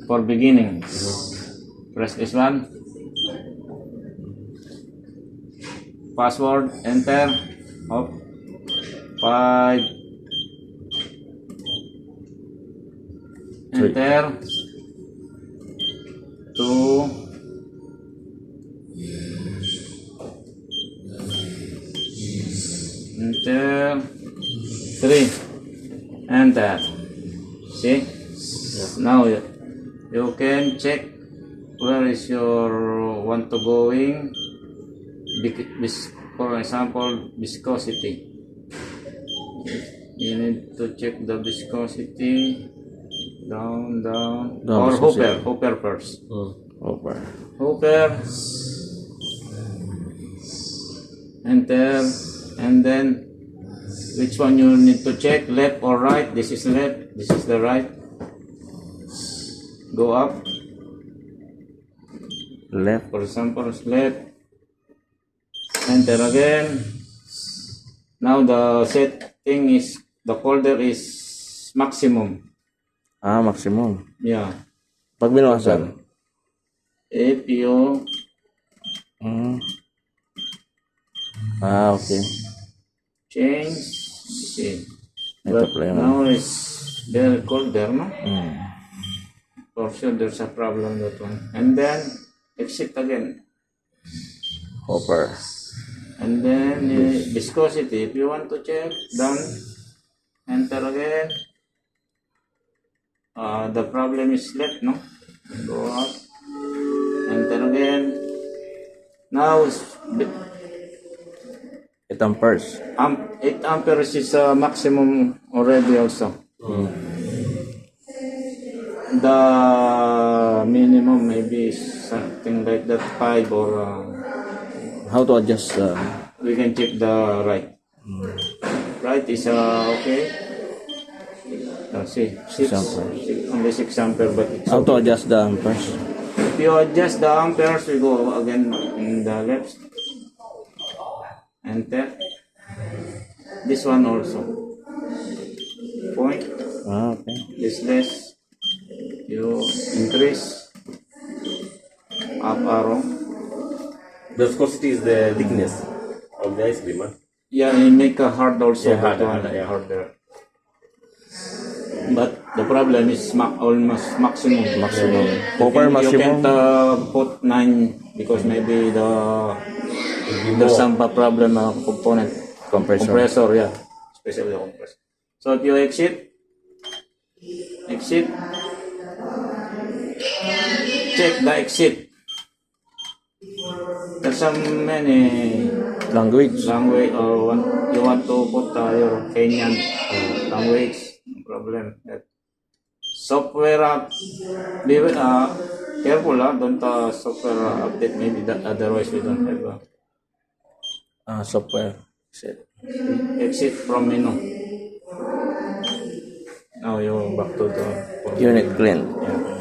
for beginning. Press this one. Password, enter. Up. 5. Enter. 2. Enter. 3. Enter. See? Now you can check where is your want to going. For example, viscosity. You need to check the viscosity. Down. Or Hooper first. Hooper. Enter. And then which one you need to check, left or right? This is left, this is the right. Go up. Left. For example, left. Enter again. Now the setting is, the folder is maximum. Maximum. Yeah. Pag binawasan? If you okay. change, see. Ito But pala yun. now it's very cold there, no? For sure there's a problem that one. And then exit again. Hopper. And then viscosity, if you want to check, done. Enter again. The problem is left, no? Go up. Enter again. Now 8 amperes. 8 amperes is maximum already also. The minimum maybe something like that, 5 or How to adjust we can check the right. Right is okay. See, 6 amperes. only 6 ampere, but it's How to adjust the amperes? if you adjust the amperes, we go again in the left. Enter. This one also. Point. Okay. This less. You increase. Up arrow. The viscosity is the thickness of the ice cream, huh? Yeah, you make a hard also. Yeah, that harder, one, yeah. harder. But the problem is almost maximum. Hopper You maximum. can't put 9 because maybe there's some problem component. Compressor, yeah. Especially the compressor. So if you exit, check the exit. There's so many Language. or you want to put your Kenyan language, no problem. Software be careful, don't software update maybe that, otherwise we don't have Software. exit from menu. Now you back to the Unit clean. yeah.